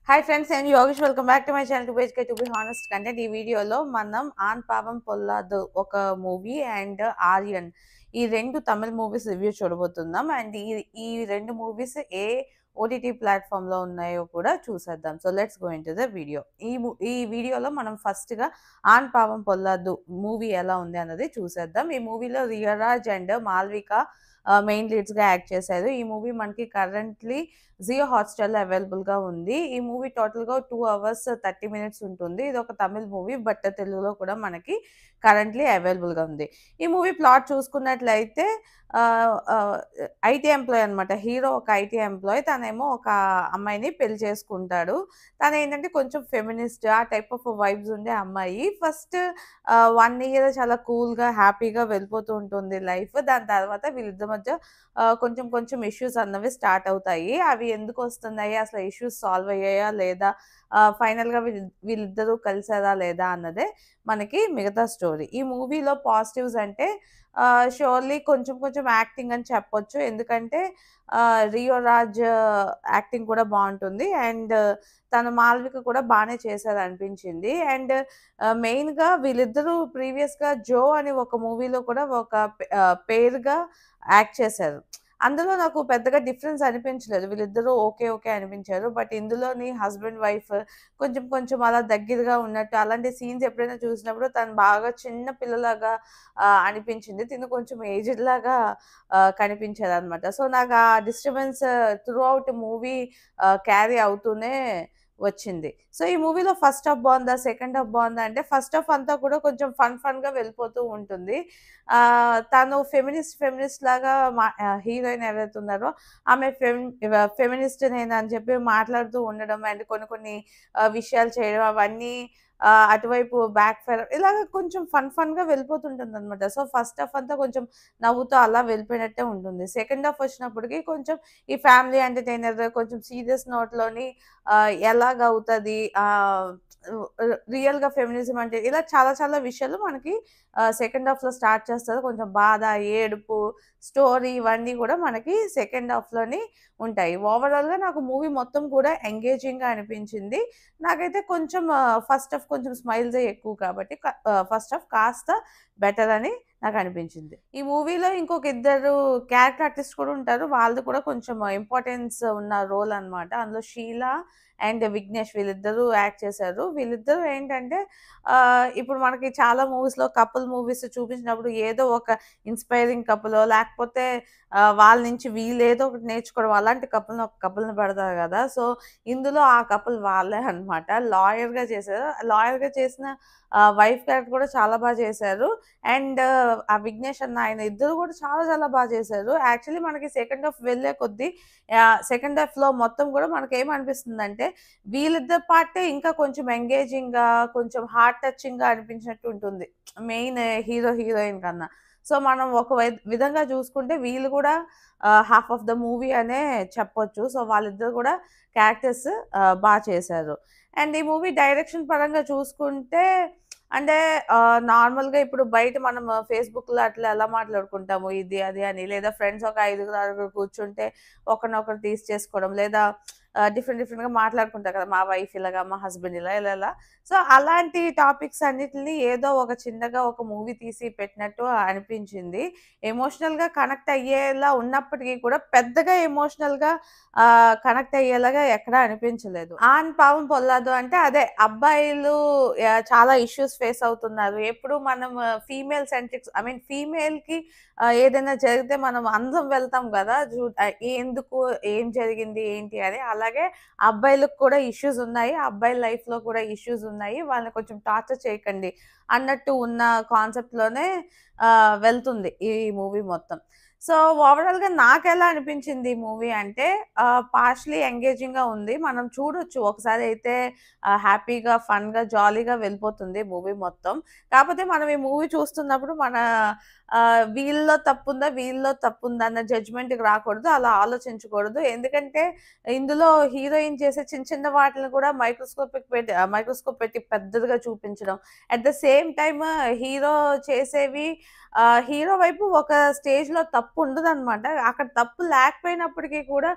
Hi friends, I'm Yogesh. Welcome back to my channel to basically to be honest content. ఈ వీడియోలో మనం on పావం పొల్లాదు ఒక movie and Aryan ఈ రెండు తమిళ మూవీస్ రివ్యూ చూడబోతున్నాం. అండ్ ఈ రెండు మూవీస్ ఏ ఓటీటీ ప్లాట్ఫామ్ లో ఉన్నాయో కూడా చూసేద్దాం. So let's go into the video. ఈ వీడియోలో మనం ఫస్ట్ గా ఆన్ పావం పొల్లాదు మూవీ ఎలా ఉంది అన్నది చూసేద్దాం. ఈ మూవీలో రియరాజ్ అండ్ మాల్విక మెయిన్ లీడ్స్ గా యాక్ట్ చేశారు. ఈ మూవీ మనకి కరెంట్లీ జియో హాట్‌స్టార్ లో అవైలబుల్ గా ఉంది. ఈ మూవీ టోటల్ గా 2 అవర్స్ 30 మినిట్స్ ఉంటుంది. ఇది ఒక తమిళ్ మూవీ బట్ తెలుగులో కూడా మనకి కరెంట్లీ అవైలబుల్ గా ఉంది. ఈ మూవీ ప్లాట్ చూసుకున్నట్లయితే ఐటీ ఎంప్లాయ్ అనమాట. హీరో ఒక ఐటీ ఎంప్లాయ్. తనేమో ఒక అమ్మాయిని పెళ్లి చేసుకుంటాడు. తను ఏంటంటే కొంచెం ఫెమినిస్ట్ ఆ టైప్ ఆఫ్ వైబ్స్ ఉండే అమ్మాయి. ఫస్ట్ 1 ఇయర్ చాలా కూల్ గా హ్యాపీగా వెళ్ళిపోతూ ఉంటుంది లైఫ్. దాని తర్వాత వీళ్ళిద్దరి మధ్య కొంచెం కొంచెం ఇష్యూస్ అన్నవి స్టార్ట్ అవుతాయి. అవి ఎందుకు వస్తున్నాయి, అసలు ఇష్యూస్ సాల్వ్ అయ్యాయా లేదా, ఫైనల్ గా వీళ్ళిద్దరూ కలిసారా లేదా అన్నదే మనకి మిగతా స్టోరీ. ఈ మూవీలో పాజిటివ్స్ అంటే షూర్లీ కొంచెం కొంచెం యాక్టింగ్ అని చెప్పొచ్చు. ఎందుకంటే రియో రాజ్ యాక్టింగ్ కూడా బాగుంటుంది. అండ్ తన మాల్విక కూడా బాగానే చేశారు అనిపించింది. అండ్ మెయిన్ గా వీళ్ళిద్దరూ ప్రీవియస్ గా జో అని ఒక మూవీలో కూడా ఒక పేరుగా యాక్ట్ చేశారు. అందులో నాకు పెద్దగా డిఫరెన్స్ అనిపించలేదు. వీళ్ళిద్దరూ ఓకే ఓకే అనిపించారు. బట్ ఇందులోని హస్బెండ్ వైఫ్ కొంచెం కొంచెం అలా దగ్గరగా ఉన్నట్టు అలాంటి సీన్స్ ఎప్పుడైనా చూసినప్పుడు తను బాగా చిన్న పిల్లలాగా అనిపించింది. తిను కొంచెం ఏజ్డ్ లాగా కనిపించారు అనమాట. సో నాకు ఆ disturbance through out movie carry అవుతూనే వచ్చింది. సో ఈ మూవీలో ఫస్ట్ హాఫ్ బాగుందా, సెకండ్ హాఫ్ బాగుందా అంటే ఫస్ట్ హాఫ్ అంతా కూడా కొంచెం ఫన్ గా వెళ్ళిపోతూ ఉంటుంది. తను ఫెమినిస్ట్ లాగా హీరోయిన్ ఎవరైతే ఉన్నారో ఆమె ఫెమినిస్ట్ నేను అని చెప్పి మాట్లాడుతూ ఉండడం అండ్ కొన్ని కొన్ని విషయాలు చేయడం అవన్నీ అటువైపు బ్యాక్ ఫైర్ ఇలాగ కొంచెం ఫన్ గా వెళ్ళిపోతుంటుంది అనమాట. సో ఫస్ట్ హాఫ్ అంతా కొంచెం నవ్వుతూ అలా వెళ్ళిపోయినట్టే ఉంటుంది. సెకండ్ హాఫ్ వచ్చినప్పటికి కొంచెం ఈ ఫ్యామిలీ ఎంటర్టైనర్ కొంచెం సీరియస్ నోట్లోని ఎలాగవుతుంది, రియల్ గా ఫెమినిజం అంటే ఇలా చాలా చాలా విషయాలు మనకి సెకండ్ హాఫ్ లో స్టార్ట్ చేస్తారు. కొంచెం బాధ, ఏడుపు, స్టోరీ ఇవన్నీ కూడా మనకి సెకండ్ హాఫ్ లోని ఉంటాయి. ఓవరాల్ గా నాకు మూవీ మొత్తం కూడా ఎంగేజింగ్ గా అనిపించింది. నాకైతే కొంచెం ఫస్ట్ హాఫ్ కొంచెం స్మైల్స్ ఎక్కువ కాబట్టి ఫస్ట్ హాఫ్ కాస్త బెటర్ అని నాకు అనిపించింది. ఈ మూవీలో ఇంకొక ఇద్దరు క్యారెక్టర్ ఆర్టిస్ట్ కూడా ఉంటారు. వాళ్ళది కూడా కొంచెం ఇంపార్టెన్స్ ఉన్న రోల్ అనమాట. అందులో షీలా అండ్ విఘ్నేష్ వీళ్ళిద్దరూ యాక్ట్ చేశారు. వీళ్ళిద్దరూ ఏంటంటే ఇప్పుడు మనకి చాలా మూవీస్ లో కపుల్ మూవీస్ చూపించినప్పుడు ఏదో ఒక ఇన్స్పైరింగ్ కపుల్ లేకపోతే వాళ్ళ నుంచి వీళ్ళు ఏదో ఒకటి నేర్చుకోవడం అలాంటి ఒక కపుల్ని పెడతారు కదా. సో ఇందులో ఆ కపుల్ వాళ్ళే అనమాట. లాయర్ గా చేశారు. లాయర్ గా చేసిన వైఫ్ క్యారెక్టర్ కూడా చాలా బాగా చేశారు. అండ్ ఆ విఘ్నేష్ అన్న ఆయన ఇద్దరు కూడా చాలా చాలా బాగా చేశారు. యాక్చువల్లీ మనకి సెకండ్ హాఫ్ వెళ్ళే కొద్దీ సెకండ్ హాఫ్ లో మొత్తం కూడా మనకి ఏమనిపిస్తుంది అంటే వీళ్ళిద్దరు పార్టే ఇంకా కొంచెం ఎంగేజింగ్ గా కొంచెం హార్ట్ టచింగ్ గా అనిపించినట్టు ఉంటుంది మెయిన్ హీరోయిన్ కన్నా. సో మనం ఒక విధంగా చూసుకుంటే వీళ్ళు కూడా హాఫ్ ఆఫ్ ద మూవీ అనే చెప్పొచ్చు. సో వాళ్ళిద్దరు కూడా క్యారెక్టర్స్ బాగా చేశారు. అండ్ ఈ మూవీ డైరెక్షన్ పరంగా చూసుకుంటే అంటే నార్మల్‌గా ఇప్పుడు బయట మనం ఫేస్‌బుక్‌లో అట్లా ఎలా మాట్లాడుకుంటాము ఇది, అది అని. లేదా ఫ్రెండ్స్ ఒక 5గురు, 6గురు కూర్చుంటే ఒకరినొకరు టీజ్ చేసుకోవడం లేదా డిఫరెంట్‌గా మాట్లాడుకుంటారు కదా. మా వైఫ్ ఇలాగా, మా హస్బెండ్ ఇలా. సో అలాంటి టాపిక్స్ అన్నిటిని ఏదో ఒక చిన్నగా ఒక మూవీ తీసి పెట్టినట్టు అనిపించింది. ఎమోషనల్‌గా కనెక్ట్ అయ్యేలా ఉన్నప్పటికీ కూడా పెద్దగా ఎమోషనల్‌గా కనెక్ట్ అయ్యేలాగా ఎక్కడా అనిపించలేదు. ఆన్ పావం పొల్లాదు అంటే అదే అబ్బాయిలు చాలా ఇష్యూస్ ఫేస్ అవుతున్నారు. ఎప్పుడు మనం ఫీమేల్ సెంట్రిక్స్ ఐ మీన్ ఫీమేల్‌కి ఏదైనా జరిగితే మనం అందరం వెళ్తాం గదా. ఎందుకు, ఏం జరిగింది, ఏంటి అని. అలాగే అబ్బాయిలకు కూడా ఇష్యూస్ ఉన్నాయి. అబ్బాయిల లైఫ్‌లో కూడా ఇష్యూస్ ఉన్నాయి. వాళ్ళని కొంచెం టార్చర్ చేయకండి అన్నట్టు ఉన్న కాన్సెప్ట్‌లోనే వెళ్తుంది ఈ మూవీ మొత్తం. సో ఓవరాల్‌గా నాకెలా అనిపించింది ఈ మూవీ అంటే పార్షియల్లీ ఎంగేజింగ్‌గా ఉంది. మనం చూడొచ్చు ఒకసారి అయితే హ్యాపీగా, ఫన్‌గా, జాలీగా వెళ్ళిపోతుంది మూవీ మొత్తం. కాకపోతే మనం ఈ మూవీ చూస్తున్నప్పుడు మన వీళ్ళలో తప్పుందా, వీళ్ళలో తప్పుందా అన్న జడ్జ్‌మెంట్‌కి రాకూడదు. అలా ఆలోచించకూడదు. ఎందుకంటే ఇందులో హీరోయిన్ చేసే చిన్న చిన్న వాటిని కూడా మైక్రోస్కోప్ పెట్టి పెద్దదిగా చూపించడం. At the same time hero చేసేవి హీరో వైపు ఒక స్టేజ్‌లో తప్పు ఉండదనమాట. అక్కడ తప్పు లేకపోయినప్పటికీ కూడా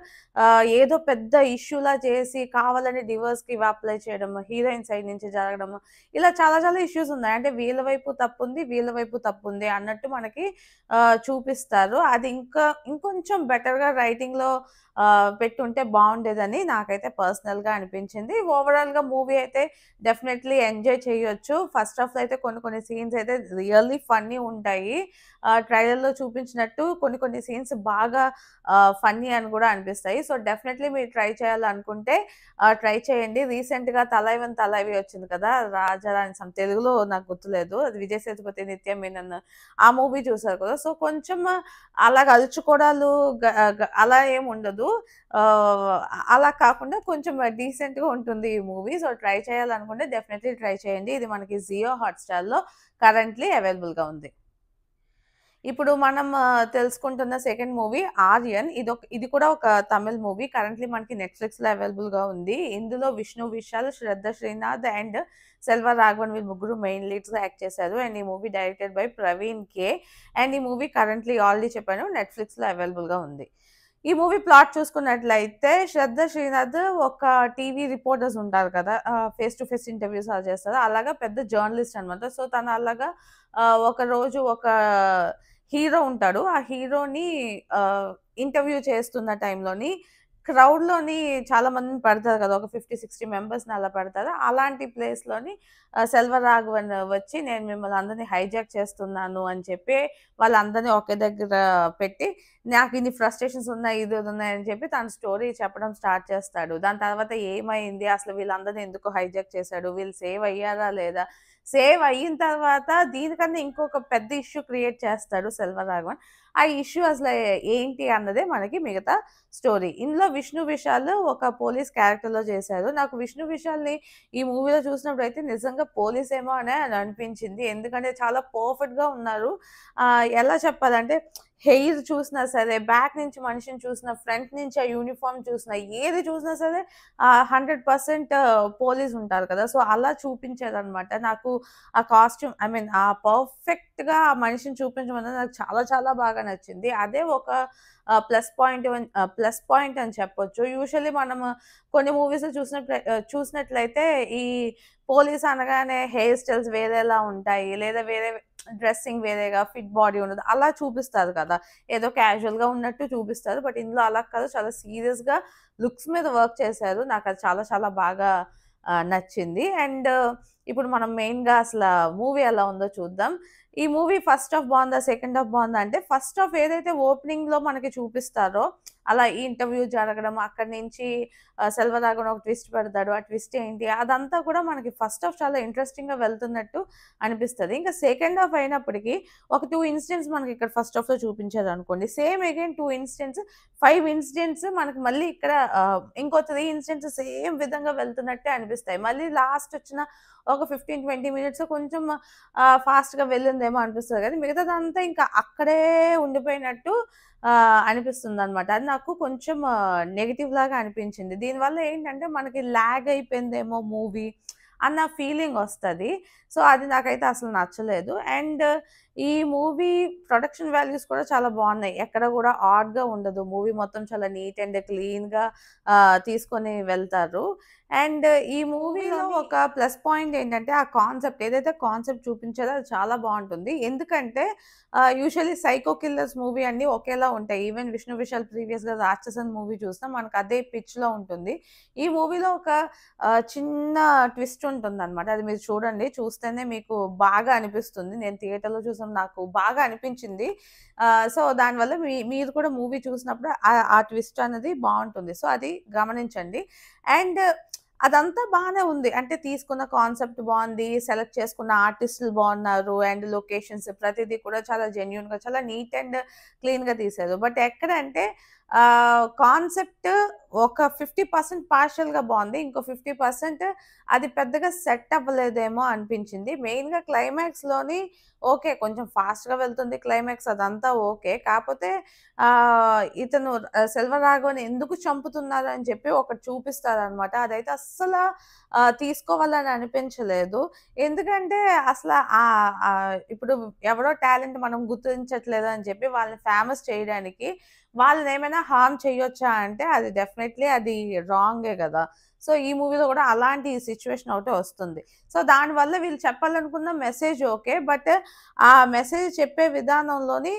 ఏదో పెద్ద ఇష్యూలా చేసి కావాలని డివోర్స్‌కి అప్లై చేయడము, హీరోయిన్ సైడ్ నుంచి జరగడము, ఇలా చాలా చాలా ఇష్యూస్ ఉన్నాయి. అంటే వీళ్ళ వైపు తప్పుంది, వీళ్ళ వైపు తప్పుంది అన్నట్టు మనకి చూపిస్తారు. అది ఇంకొంచెం బెటర్‌గా రైటింగ్‌లో పెట్టుంటే బావుండేదని నాకైతే పర్సనల్‌గా అనిపించింది. ఓవరాల్‌గా మూవీ అయితే డెఫినైట్‌లీ ఎంజాయ్ చేయొచ్చు. ఫస్ట్ హాఫ్‌లో అయితే కొన్ని కొన్ని సీన్స్ అయితే రియల్లీ ఫన్నీ ఉంటాయి. ట్రైలర్‌లో చూపించినట్టు కొన్ని కొన్ని సీన్స్ బాగా ఫన్నీ అని కూడా అనిపిస్తాయి. సో, డెఫినైట్‌లీ మీరు ట్రై చేయాలనుకుంటే ట్రై చేయండి. రీసెంట్‌గా 'తలైవన్ తలైవి' వచ్చింది కదా! రాజారాణి తెలుగులో నాకు గుర్తులేదు. అది విజయ్ సేతుపతి, నిత్య మీనన్ ఆ మూవీ చూసారు కదా! సో, కొంచెం అలాగ అలుచుకోవడాలు గ గ అలా ఏమి ఉండదు. ఆహ్, అలా కాకుండా కొంచెం డీసెంట్‌గా ఉంటుంది ఈ మూవీ. సో, ట్రై చేయాలనుకుంటే డెఫినైట్‌లీ ట్రై చేయండి. ఇది మనకి జియో హాట్‌స్టార్‌లో కరెంట్‌లీ అవైలబుల్‌గా ఉంది. ఇప్పుడు మనం తెలుసుకుంటున్న సెకండ్ మూవీ 'ఆర్యన్'. ఇది కూడా ఒక తమిళ్ మూవీ. కరెంట్‌లీ మనకి నెట్‌ఫ్లిక్స్‌లో అవైలబుల్‌గా ఉంది. ఇందులో విష్ణు విశాల్, శ్రద్ధ శ్రీనాథ్ అండ్ సెల్వ రాఘవన్ వీళ్ళు ముగ్గురు మెయిన్ లీడ్స్‌గా యాక్ట్ చేశారు. అండ్ ఈ movie directed by Praveen K. And ఈ మూవీ కరెంట్‌లీ ఆల్రెడీ చెప్పాను నెట్‌ఫ్లిక్స్‌లో అవైలబుల్‌గా ఉంది. ఈ మూవీ ప్లాట్ చూసుకున్నట్లయితే 'శ్రద్ధ శ్రీనాథ్' ఒక టీవీ రిపోర్టర్స్ ఉంటారు కదా! ఫేస్ టు ఫేస్ ఇంటర్వ్యూస్ అలా చేస్తారు. అలాగా పెద్ద జర్నలిస్ట్ అనమాట. సో, తను అలాగా ఒకరోజు ఒక హీరో ఉంటాడు. ఆ హీరోని ఆహ్, ఇంటర్వ్యూ చేస్తున్న టైంలోని క్రౌడ్‌లోని చాలా మందిని పెడతారు కదా! ఒక 50, 60 మెంబర్స్‌ని అలా పెడతారు. అలాంటి ప్లేస్‌లోని సెల్వరాఘవన్ వచ్చి నేను మిమ్మల్ని అందరిని హైజాక్ చేస్తున్నాను అని చెప్పి వాళ్ళందరిని ఒకే దగ్గర పెట్టి నాకు ఇన్ని ఫ్రస్ట్రేషన్స్ ఉన్నాయి, ఇది ఉన్నాయి అని చెప్పి తన స్టోరీ చెప్పడం స్టార్ట్ చేస్తాడు. దాని తర్వాత ఏమైంది? అసలు వీళ్ళందరిని ఎందుకు హైజాక్ చేశాడు? వీళ్ళు సేవ్ అయ్యారా లేదా? సేవ్ అయిన తర్వాత దీనికన్నా ఇంకొక పెద్ద ఇష్యూ క్రియేట్ చేస్తాడు సెల్వరాఘవన్. ఆ ఇష్యూ అసలు ఏంటి అన్నదే మనకి మిగతా స్టోరీ. ఇందులో విష్ణు విశాల్ ఒక పోలీస్ క్యారెక్టర్‌లో చేశారు. నాకు విష్ణు విశాల్‌ని ఈ మూవీలో చూసినప్పుడైతే నిజంగా పోలీసేమో అని అనిపించింది. ఎందుకంటే చాలా పర్ఫెక్ట్‌గా ఉన్నారు. ఎలా చెప్పాలంటే హెయిర్ చూసినా సరే, బ్యాక్ నుంచి మనిషిని చూసినా, ఫ్రంట్ నుంచి ఆ యూనిఫార్మ్ చూసినా, ఏది చూసినా సరే 100% పోలీస్ ఉంటారు కదా! సో, అలా చూపించారనమాట. నాకు ఆ కాస్ట్యూమ్ ఆ పర్ఫెక్ట్‌గా ఆ మనిషిని చూపించడం అనేది నాకు చాలా చాలా బాగా నచ్చింది. అదే ఒక ప్లస్ పాయింట్ అని చెప్పొచ్చు. యూజువల్లీ మనము కొన్ని మూవీస్‌లో చూసినట్లయితే ఈ పోలీస్ అనగానే హెయిర్ స్టైల్స్ వేరేలా ఉంటాయి. లేదా వేరే డ్రెస్సింగ్ వేరేగా, ఫిట్ బాడీ ఉండదు. అలా చూపిస్తారు కదా! ఏదో క్యాజువల్‌గా ఉన్నట్టు చూపిస్తారు. బట్ ఇందులో అలా కాదు. చాలా సీరియస్‌గా లుక్స్ మీద వర్క్ చేశారు. నాకది చాలా చాలా బాగా నచ్చింది. అండ్ ఇప్పుడు మనం మెయిన్‌గా అసల మూవీ ఎలా ఉందో చూద్దాం. ఈ మూవీ ఫస్ట్ హాఫ్ బావుందా? సెకండ్ హాఫ్ బావుందా? అంటే ఫస్ట్ హాఫ్ ఏదైతే ఓపెనింగ్‌లో మనకి చూపిస్తారో అలా ఈ ఇంటర్వ్యూ జరగడం, అక్కడి నుంచి సెల్వరాఘవన్ ఒక ట్విస్ట్ పెడతాడు. ఆ ట్విస్ట్ ఏంటి? అదంతా కూడా మనకి ఫస్ట్ హాఫ్ చాలా ఇంట్రెస్టింగ్‌గా వెళ్తున్నట్టు అనిపిస్తది. ఇంకా సెకండ్ హాఫ్ అయినప్పటికి ఒక 2 ఇన్సిడెంట్స్ మనకి ఇక్కడ ఫస్ట్ హాఫ్‌లో చూపించారనుకోండి. సేమ్ అగైన్ 2 ఇన్సిడెంట్స్, 5 ఇన్సిడెంట్స్ మనకి మళ్ళీ ఇక్కడ ఇంకో 3 ఇన్సిడెంట్స్ సేమ్ విధంగా వెళ్తున్నట్టే అనిపిస్తాయి. మళ్ళీ లాస్ట్ వచ్చిన ఒక 15, 20 మినిట్స్ కొంచెం ఫాస్ట్‌గా వెళ్ళిందేమో అనిపిస్తది గానీ, మిగతాదంతా ఇంకా అక్కడే ఉండిపోయినట్టు అనిపిస్తుందనమాట. అది నాకు కొంచెం నెగెటివ్ లాగా అనిపించింది. దీనివల్ల ఏంటంటే మనకి లాగ్ అయిపోయిందేమో మూవీ అన్న ఫీలింగొస్తది. సో, అది నాకైతే అసలు నచ్చలేదు. అండ్ ఈ మూవీ ప్రొడక్షన్ వాల్యూస్ కూడా చాలా బావున్నాయి. ఎక్కడ గూడా ఆడ్‌గా ఉండదు. మూవీ మొత్తం చాలా నీట్ అండ్ క్లీన్‌గా తీసుకొని వెళ్తారు. అండ్ ఈ మూవీలో ఒక ప్లస్ పాయింట్ ఏంటంటే, ఆ కాన్సెప్ట్ ఏదైతే కాన్సెప్ట్ చూపించారో అది చాలా బావుంటుంది. ఎందుకంటే యూజువల్లీ సైకో కిల్లర్స్ మూవీ అన్నీ ఒకేలా ఉంటాయి. ఈవెన్ విష్ణు విశాల్ ప్రీవియస్‌గా 'రాక్షసన్' మూవీ చూసినా మనకు అదే పిచ్‌లో ఉంటుంది. ఈ మూవీలో ఒక చిన్న ట్విస్ట్ ఉంటుందనమాట. అది మీరు చూడండి. చూస్తేనే మీకు బాగా అనిపిస్తుంది. నేను థియేటర్‌లో చూసాను. నాకు బాగా అనిపించింది. సో, దానివల్ల మీరు కూడా మూవీ చూసినప్పుడు ఆ ట్విస్ట్ అనేది బావుంటుంది. సో, అది గమనించండి. అండ్ అదంతా బానే ఉంది. అంటే తీసుకున్న కాన్సెప్ట్ బావుంది. సెలెక్ట్ చేసుకున్న ఆర్టిస్టులు బావున్నారు. అండ్ లొకేషన్స్ ప్రతిది కూడా చాలా చాలా నీట్ అండ్ క్లీన్‌గా తీశారు. బట్ ఎక్కడంటే కాన్సెప్ట్ ఒక 50% పార్షియల్‌గా బావుంది. ఇంకో 50% అది పెద్దగా సెట్ అవ్వలేదేమో అనిపించింది. మెయిన్‌గా క్లైమాక్స్‌లోని ఓకే. కొంచెం ఫాస్ట్‌గా వెళ్తుంది క్లైమాక్స్ అదంతా ఓకే. కాపోతే ఇతను 'సెల్వరాఘవన్' ఎందుకు చంపుతున్నారు అని చెప్పి ఒకటి చూపిస్తారనమాట. అదైతే అస్సల తీసుకోవాలని అనిపించలేదు. ఎందుకంటే అసల ఇప్పుడు ఎవరో టాలెంట్ మనం గుర్తించట్లేదు అని చెప్పి వాళ్ళని ఫేమస్ చేయడానికి వాళ్ళనేమైనా హార్మ్ చేయొచ్చా అంటే అది డెఫినైట్‌లీ అది రాంగే గదా! సో, ఈ మూవీలో గూడా అలాంటి సిట్యుయేషన్ ఒకటే వస్తుంది. సో, దానివల్ల వీళ్ళు చెప్పాలనుకున్న మెసేజ్ ఓకే. బట్ ఆ మెసేజ్ చెప్పే విధానంలోని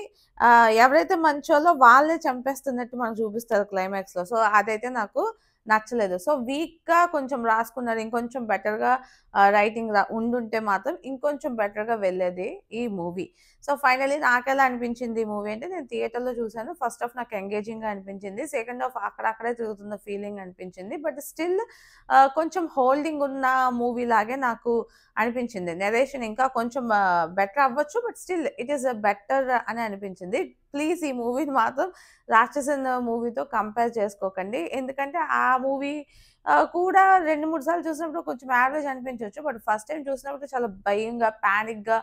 ఎవరైతే మంచోళ్ళో వాళ్ళనే చంపేస్తున్నట్టు మనకు చూపిస్తారు క్లైమాక్స్‌లో. సో, అదైతే నాకు నచ్చలేదు. సో, వీక్‌గా కొంచెం రాసుకున్నారు. ఇంకొంచెం బెటర్‌గా రైటింగ్ ఉండుంటే మాత్రం ఇంకొంచెం బెటర్‌గా వెళ్ళేది ఈ మూవీ. సో, ఫైనల్లీ నాకెలా అనిపించింది ఈ మూవీ అంటే నేను థియేటర్‌లో చూసాను. ఫస్ట్ హాఫ్ నాకు ఎంగేజింగ్‌గా అనిపించింది. సెకండ్ హాఫ్ అక్కడక్కడే తిరుగుతున్న ఫీలింగ్ అనిపించింది. బట్ స్టిల్ కొంచెం హోల్డింగ్ ఉన్న మూవీ లాగే నాకు అనిపించింది. నరేషన్ ఇంకా కొంచెం బెటర్ అవ్వచ్చు. But still it is better అని అనిపించింది. ప్లీజ్ ఈ మూవీని మాత్రం 'రాక్షసన్' మూవీతో కంపేర్ చేసుకోకండి. ఎందుకంటే ఆ మూవీ కూడా 2, 3 సార్లు చూసినప్పుడు కొంచెం యావరేజ్ అనిపించొచ్చు. బట్ ఫస్ట్ టైమ్ చూసినప్పుడు చాలా భయంగా, పానిక్‌గా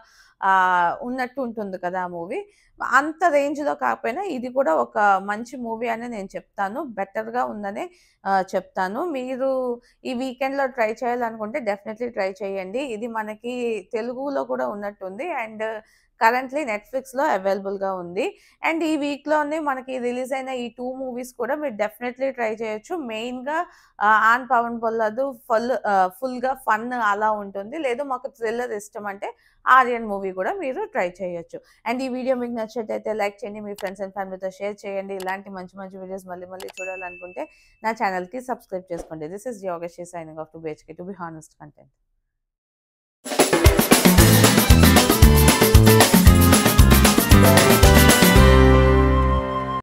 ఉన్నట్టు ఉంటుంది కదా! ఆ మూవీ. అంత రేంజ్‌లో కాకపోయినా ఇది కూడా ఒక మంచి మూవీ అనే నేను చెప్తాను. బెటర్‌గా ఉందనే చెప్తాను. మీరు ఈ వీకెండ్‌లో ట్రై చేయాలనుకుంటే డెఫినైట్‌లీ ట్రై చేయండి. ఇది మనకి తెలుగులో కూడా ఉన్నట్టుంది. అండ్ కరెంట్‌లీ నెట్‌ఫ్లిక్స్‌లో అవైలబుల్‌గా ఉంది. అండ్ ఈ వీక్‌లోనే మనకి రిలీజ్ అయిన ఈ 2 మూవీస్ కూడా మీరు డెఫినైట్‌లీ ట్రై చేయొచ్చు. మెయిన్‌గా 'ఆన్ పవన్ పొల్లదు' ఫుల్‌గా ఫన్ అలా ఉంటుంది. లేదు మాకు థ్రిల్లర్ ఇష్టం అంటే 'ఆర్యన్' మూవీ కూడా మీరు ట్రై చేయొచ్చు. అండ్ ఈ వీడియో మీకు నచ్చినట్టయితే లైక్ చేయండి. మీ ఫ్రెండ్స్ అండ్ ఫ్యామిలీతో షేర్ చేయండి. ఇలాంటి మంచి మంచి వీడియోస్ మళ్ళీ మళ్ళీ చూడాలనుకుంటే నా ఛానెల్‌కి సబ్స్క్రైబ్ చేసుకోండి. This is Yogesh signing off to BHK to be honest content.